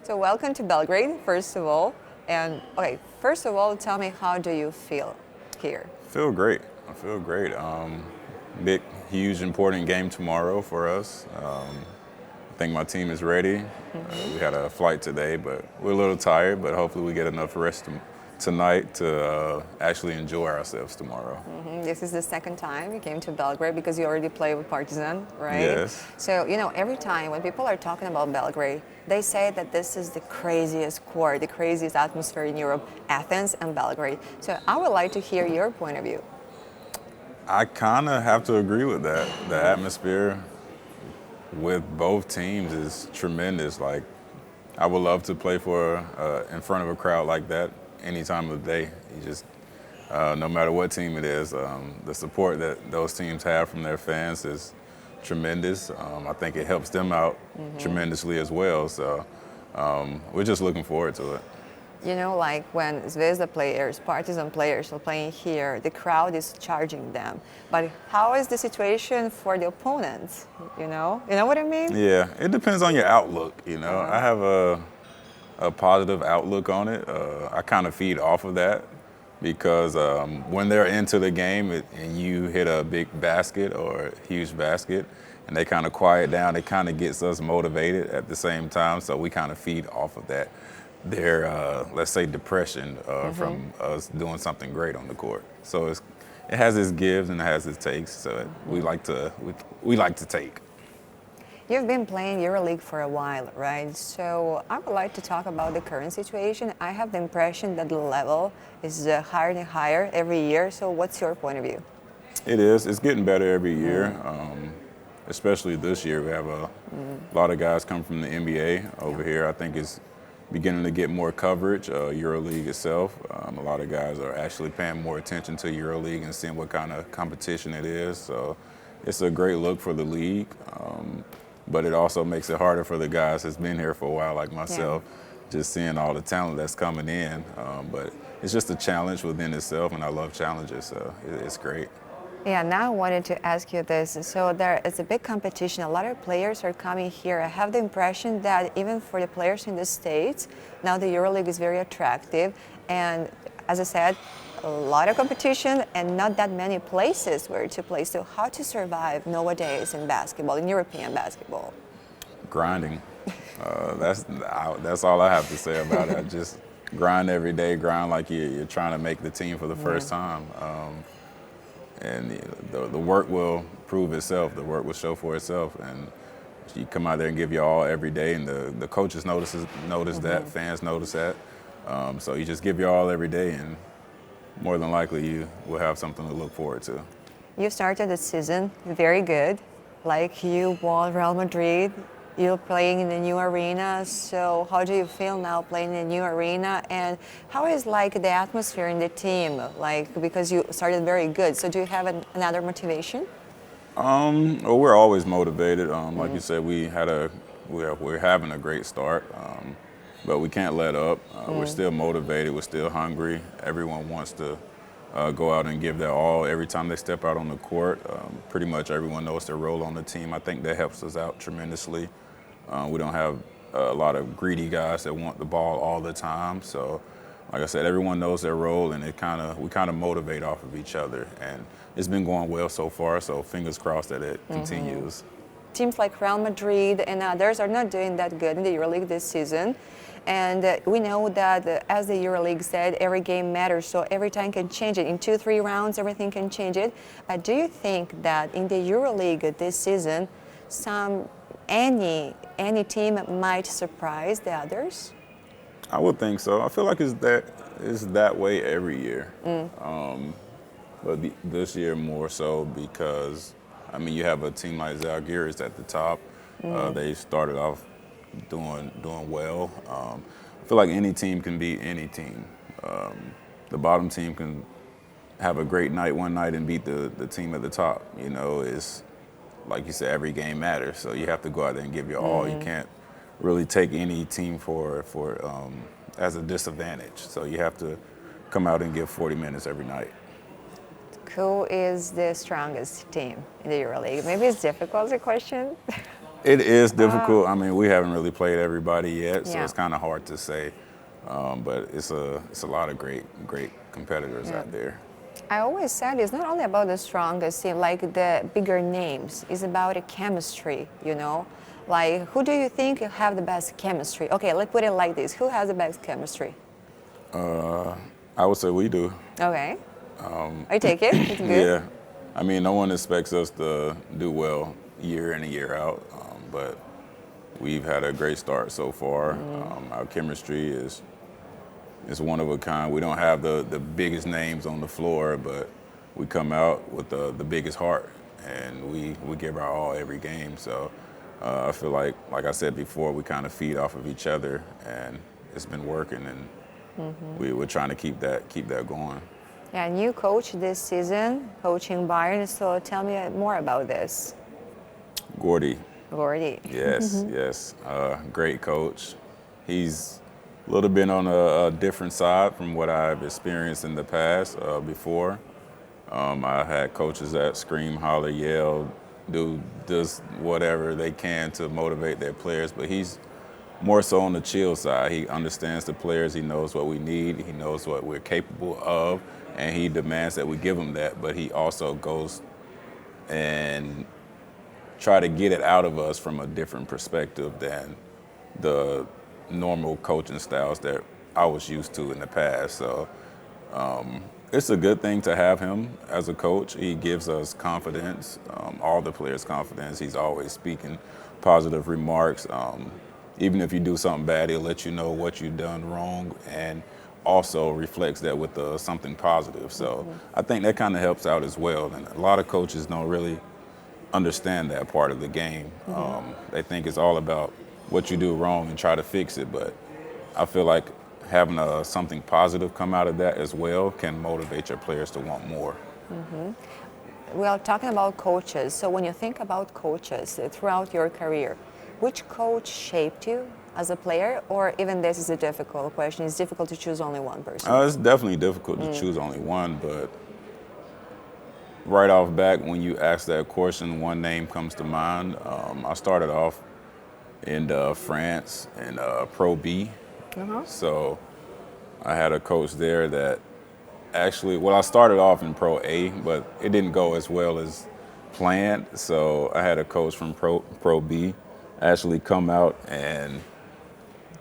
So welcome to Belgrade, first of all. And okay, first of all, tell me, how do you feel here? Feel great. I feel great. Big, huge, important game tomorrow for us. I think my team is ready. We had a flight today, but we're a little tired. But hopefully, we get enough rest tonight to actually enjoy ourselves tomorrow. This is the second time you came to Belgrade because you already played with Partizan, right? Yes. So, every time when people are talking about Belgrade, they say that this is the craziest court, the craziest atmosphere in Europe, Athens and Belgrade. So I would like to hear your point of view. I kind of have to agree with that. The atmosphere with both teams is tremendous. Like, I would love to play in front of a crowd like that any time of the day. You just, no matter what team it is, the support that those teams have from their fans is tremendous. I think it helps them out tremendously as well. So we're just looking forward to it. Like when Zvezda players, Partizan players are playing here, the crowd is charging them. But how is the situation for the opponents? You know what I mean? Yeah, it depends on your outlook. I have a positive outlook on it. I kind of feed off of that because when they're into the game and you hit a big basket or a huge basket and they kind of quiet down, it kind of gets us motivated at the same time. So we kind of feed off of that. Their, let's say, depression from us doing something great on the court. So it has its gives and it has its takes. So we like to take. You've been playing EuroLeague for a while, right? So I would like to talk about the current situation. I have the impression that the level is higher and higher every year. So what's your point of view? It is. It's getting better every year. Especially this year, we have a lot of guys come from the NBA over here. I think it's beginning to get more coverage, EuroLeague itself. A lot of guys are actually paying more attention to EuroLeague and seeing what kind of competition it is. So it's a great look for the league, but it also makes it harder for the guys that's been here for a while, like myself, just seeing all the talent that's coming in. But it's just a challenge within itself, and I love challenges, so it's great. Yeah, now I wanted to ask you this. So there is a big competition. A lot of players are coming here. I have the impression that even for the players in the States, now the EuroLeague is very attractive. And as I said, a lot of competition and not that many places where to play. So how to survive nowadays in basketball, in European basketball? Grinding. That's all I have to say about it. I just grind every day, grind like you're trying to make the team for the first time. And the work will prove itself. The work will show for itself. And you come out there and give your all every day, and the coaches notice that, fans notice that. So you just give your all every day, and more than likely you will have something to look forward to. You started the season very good. Like, you won Real Madrid. You're playing in the new arena, so how do you feel now playing in the new arena? And how is the atmosphere in the team? Because you started very good, so do you have another motivation? Well, we're always motivated. Like you said, we're having a great start, but we can't let up. We're still motivated. We're still hungry. Everyone wants to go out and give their all every time they step out on the court. Pretty much everyone knows their role on the team. I think that helps us out tremendously. We don't have a lot of greedy guys that want the ball all the time. So, like I said, everyone knows their role, and we kind of motivate off of each other. And it's been going well so far, so fingers crossed that it continues. Teams like Real Madrid and others are not doing that good in the EuroLeague this season. And we know that, as the EuroLeague said, every game matters, so every time can change it. In 2-3 rounds, everything can change it. But do you think that in the EuroLeague this season, any team might surprise the others? I would think so. I feel like it's that way every year. But this year more so because, you have a team like Zalgiris at the top. They started off doing well. I feel like any team can beat any team. The bottom team can have a great night one night and beat the team at the top. It's like you said, every game matters. So you have to go out there and give your all. You can't really take any team for as a disadvantage. So you have to come out and give 40 minutes every night. Who is the strongest team in the EuroLeague? Maybe it's difficult as a question. It is difficult. I mean, we haven't really played everybody yet, so Yeah. it's kind of hard to say. But it's a lot of great competitors out there. I always said it's not only about the strongest team, like the bigger names. It's about a chemistry, you know? Like, who do you think have the best chemistry? Okay, let's put it like this. Who has the best chemistry? I would say we do. Okay. I take it. It's good. Yeah. I mean, no one expects us to do well year in and year out, but we've had a great start so far. Our chemistry is one of a kind. We don't have the biggest names on the floor, but we come out with the biggest heart, and we give our all every game. So I feel like I said before, we kind of feed off of each other, and it's been working, and we're trying to keep that going. Yeah, new coach this season, coaching Bayern. So tell me more about this. Gordy. Gordy. Yes, yes. Great coach. He's a little bit on a different side from what I've experienced in the past before. I had coaches that scream, holler, yell, do just whatever they can to motivate their players, but he's more so on the chill side. He understands the players. He knows what we need. He knows what we're capable of, and he demands that we give him that, but he also goes and try to get it out of us from a different perspective than the normal coaching styles that I was used to in the past. So it's a good thing to have him as a coach. He gives us confidence, all the players confidence. He's always speaking positive remarks. Even if you do something bad, he'll let you know what you've done wrong, and also reflects that with something positive. So I think that kind of helps out as well. And a lot of coaches don't really understand that part of the game. They think it's all about what you do wrong and try to fix it, but I feel like having something positive come out of that as well can motivate your players to want more. We are talking about coaches. So when you think about coaches throughout your career, which coach shaped you as a player, or even this is a difficult question? It's difficult to choose only one person. It's definitely difficult to choose only one, but right off back, when you ask that question, one name comes to mind. I started off in France in Pro B. So I had a coach there that actually, well, I started off in Pro A, but it didn't go as well as planned. So I had a coach from Pro B actually come out and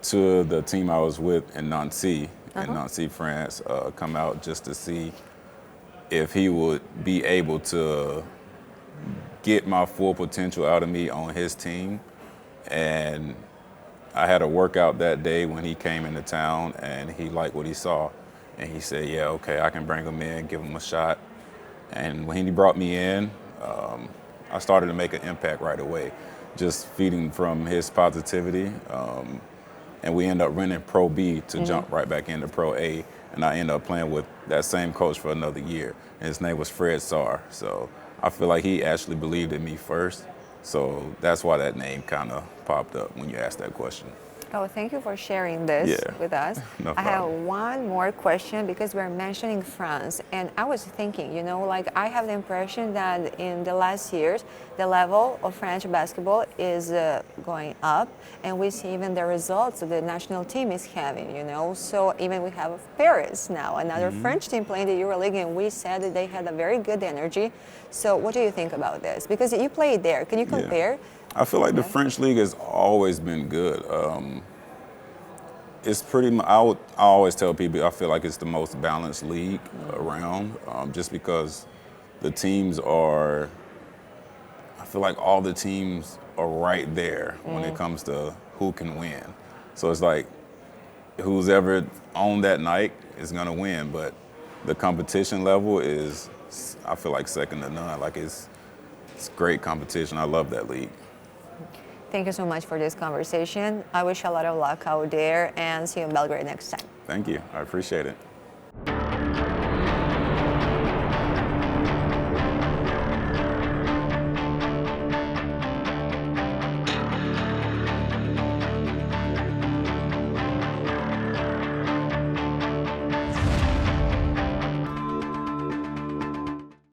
to the team I was with in Nancy, France, come out just to see if he would be able to get my full potential out of me on his team. And I had a workout that day when he came into town, and he liked what he saw. And he said, yeah, okay, I can bring him in, give him a shot. And when he brought me in, I started to make an impact right away, just feeding from his positivity. And we ended up renting Pro B to jump right back into Pro A. And I ended up playing with that same coach for another year. And his name was Fred Sarr. So I feel like he actually believed in me first. So that's why that name kind of popped up when you asked that question. Oh, thank you for sharing this with us. No I have problem. one more question because we're mentioning France, and I was thinking, you know, like I have the impression that in the last years, the level of French basketball is going up, and we see even the results that the national team is having, you know. So even we have Paris now, another French team playing the EuroLeague, and we said that they had a very good energy. So what do you think about this? Because you played there. Can you compare? Yeah. I feel like the French league has always been good. It's pretty much, I always tell people I feel like it's the most balanced league around, just because the teams are, I feel like all the teams are right there when it comes to who can win. So it's like who's ever on that night is gonna win, but the competition level is, I feel like, second to none. Like it's great competition. I love that league. Thank you so much for this conversation. I wish you a lot of luck out there, and see you in Belgrade next time. Thank you. I appreciate it.